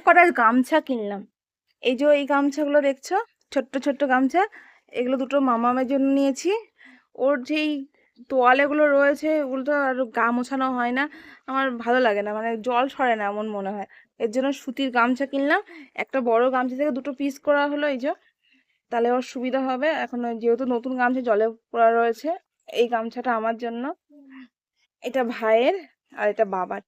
কটা গামছা কিনলাম। এই যে এই গামছাগুলো দেখছো, ছোট্ট ছোট্ট গামছা, এগুলো দুটো মামামের জন্য নিয়েছি। ওর যেই তোয়ালেগুলো রয়েছে ওগুলো তো আর গা মোছানো হয় না, আমার ভালো লাগে না, মানে জল সরে না এমন মনে হয়। এর জন্য সুতির গামছা কিনলাম। একটা বড় গামছা থেকে দুটো পিস করা হলো, এই যে, তাহলে ওর সুবিধা হবে। এখন যেহেতু নতুন গামছা জলে পড়া রয়েছে, এই গামছাটা আমার জন্য, এটা ভাইয়ের, আর এটা বাবার।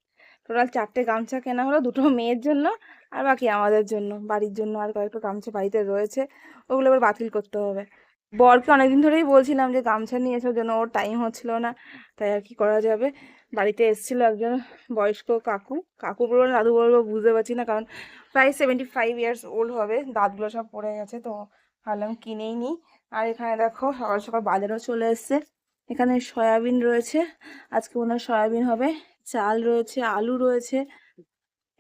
টোটাল 4টে গামছা কেনা হলো, দুটো মেয়ের জন্য আর বাকি আমাদের জন্য, বাড়ির জন্য আর কয়েকটা গামছা বাড়িতে রয়েছে, ওগুলো এবার বাতিল করতে হবে। বরকে অনেকদিন ধরেই বলছিলাম যে গামছা নিয়ে আসার জন্য, ওর টাইম হচ্ছিল না, তাই আর কি করা যাবে। বাড়িতে এসেছিল একজন বয়স্ক কাকু, কাকু বলবো না দাদু বলবো বুঝতে পারছি না, কারণ প্রায় 75 ইয়ার্স ওল্ড হবে, দাঁতগুলো সব পড়ে গেছে, তো ভাবলাম কিনেই নিই। আর এখানে দেখো সকাল সকাল বাজারও চলে এসছে। এখানে সয়াবিন রয়েছে, আজকে ওনার সয়াবিন হবে। চাল রয়েছে, আলু রয়েছে,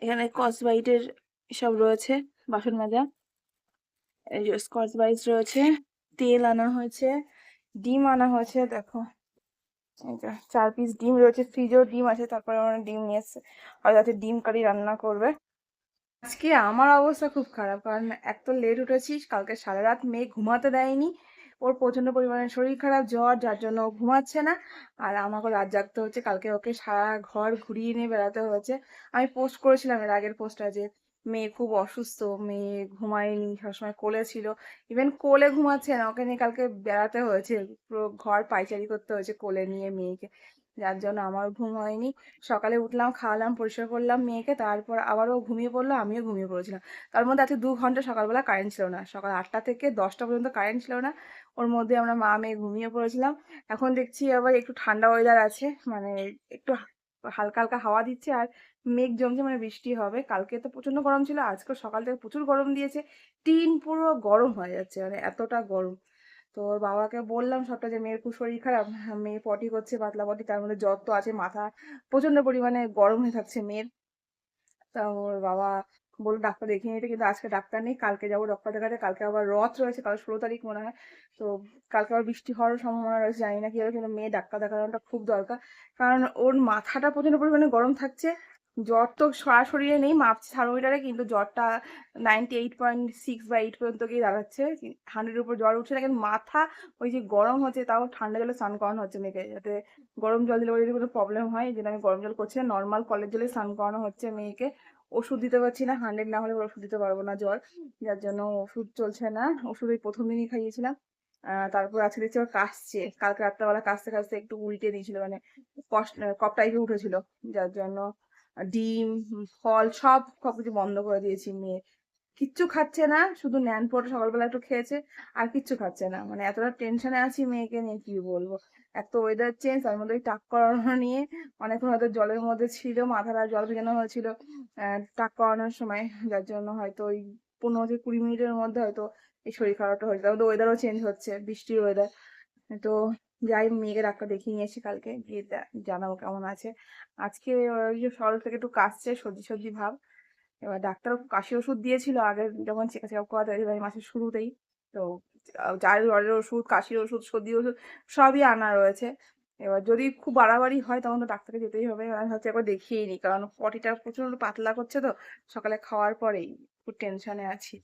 এখানে স্কচব্রাইটের সব রয়েছে, বাসন মাজা, এই যে স্কচব্রাইট রয়েছে, তেল আনা হয়েছে, ডিম আনা হয়েছে দেখো, এই যে 4 পিস ডিম রয়েছে, ফ্রিজেও ডিম আছে, তারপরে আমরা ডিম নিয়ে এসছে, আর যাতে ডিম কারি রান্না করবে। আজকে আমার অবস্থা খুব খারাপ, কারণ এক তো লেট উঠেছি, কালকে সারা রাত মেয়ে ঘুমাতে দেয়নি, ওর প্রচন্ড পরিমাণে শরীর খারাপ, জ্বর, যার জন্য ও ঘুমাচ্ছে না। আর আমাকে রাত জাগতে হচ্ছে, কালকে ওকে সারা ঘর ঘুরিয়ে নিয়ে বেড়াতে হয়েছে। আমি পোস্ট করেছিলাম এর আগের পোস্টটা যে মেয়ে খুব অসুস্থ, মেয়ে ঘুমায়নি, সবসময় কোলে ছিল, ইভেন কোলে ঘুমাচ্ছে না, ওকে নিয়ে কালকে বেড়াতে হয়েছে, পুরো ঘর পাইচারি করতে হয়েছে কোলে নিয়ে মেয়েকে, যার জন্য আমার ঘুম হয়নি। সকালে উঠলাম, খাওয়ালাম, পরিষ্কার করলাম মেয়েকে, তারপর আবারও ঘুমিয়ে পড়লো, আমিও ঘুমিয়ে পড়েছিলাম। তার মধ্যে আজকে 2 ঘন্টা সকালবেলা কারেন্ট ছিল না, সকাল 8টা থেকে 10টা পর্যন্ত কারেন্ট ছিল না, ওর মধ্যে আমরা মা মেয়ে ঘুমিয়ে পড়েছিলাম। এখন দেখছি আবার একটু ঠান্ডা ওয়েদার আছে, মানে একটু হালকা হালকা হাওয়া দিচ্ছে, আর মেঘ জমছে, মানে বৃষ্টি হবে। কালকে তো প্রচন্ড গরম ছিল, আজকে সকাল থেকে প্রচুর গরম দিয়েছে, টিন পুরো গরম হয়ে যাচ্ছে, মানে এতটা গরম। তো ওর বাবাকে বললাম সবটা যে মেয়ের খুব শরীর খারাপ, হ্যাঁ, মেয়ে পটি করছে, পাতলা পটি, তার মধ্যে জ্বর তো আছে, মাথা প্রচন্ড পরিমাণে গরম হয়ে থাকছে মেয়ের। তা ওর বাবা বললো ডাক্তার দেখিয়ে নিতে, কিন্তু আজকে ডাক্তার নেই, কালকে যাবো ডক্টর দেখাতে, কালকে আবার রথ রয়েছে, কাল 16 তারিখ মনে হয়। তো কালকে আবার বৃষ্টি হওয়ার সম্ভাবনা রয়েছে, জানি না কি হবে, কিন্তু মেয়ে ডাক্তার দেখানোটা খুব দরকার, কারণ ওর মাথাটা প্রচন্ড পরিমাণে গরম থাকছে। জ্বর তো সরাসরি নেই, মাপছে থার্মোমিটারে, কিন্তু জ্বরটা 98.6 বা 8 পর্যন্ত গিয়ে দাঁড়াচ্ছে, 100-এর উপর জ্বর উঠছে না, কিন্তু মাথা ওই যে গরম হচ্ছে, তাও ঠান্ডা জলে স্নান করানো হচ্ছে মেয়েকে, যাতে গরম জল দিলে ওর যদি কোনো প্রবলেম হয়, এই জন্য আমি গরম জল করছি না, নর্মাল কলের জলে স্নান করানো হচ্ছে মেয়েকে। ওষুধ দিতে পারছি না, 100 না হলে ওষুধ দিতে পারবো না জ্বর, যার জন্য ওষুধ চলছে না। ওষুধ ওই প্রথম দিনই খাইয়েছিলাম। তারপর আজকে দেখছি আবার কাশছে, কালকে রাত্রেবেলা কাশতে কাশতে একটু উল্টে দিয়েছিল, মানে কফ টাইপের উঠেছিল, যার জন্য ডিম, ফল সব সবকিছু বন্ধ করে দিয়েছি মেয়ে। কিচ্ছু খাচ্ছে না, শুধু ন্যান পোড়া সকালবেলা একটু খেয়েছে, আর কিচ্ছু খাচ্ছে না, মানে এতটা টেনশনে আছি মেয়েকে নিয়ে কি বলবো। এক তো ওয়েদার চেঞ্জ, তার মধ্যে ওই টাক করানো নিয়ে অনেকক্ষণ হয়তো জলের মধ্যে ছিল, মাথাটা জল ভেজানো হয়েছিল টাক করানোর সময়, যার জন্য হয়তো ওই 15 থেকে 20 মিনিটের মধ্যে হয়তো এই শরীর খারাপটা হয়েছে। তার মধ্যে ওয়েদারও চেঞ্জ হচ্ছে, বৃষ্টির ওয়েদার। তো যাই, মেয়েকে ডাক্তার দেখিয়ে নিয়ে এসেছি, কালকে গিয়ে জানাবো কেমন আছে। আজকে ওই যে সকাল থেকে একটু কাশছে, সর্দি সর্দি ভাব। এবার ডাক্তার কাশি ওষুধ দিয়েছিল আগে, যখন চেক আপ করাতে এই মাসের শুরুতেই। তো যার জ্বরের ওষুধ, কাশির ওষুধ, সর্দির ওষুধ সবই আনা রয়েছে। এবার যদি খুব বাড়াবাড়ি হয় তখন তো ডাক্তারকে যেতেই হবে, আর হচ্ছে একবার দেখিয়ে নিই, কারণ পটিটা প্রচন্ড পাতলা করছে, তো সকালে খাওয়ার পরেই খুব টেনশনে আছি।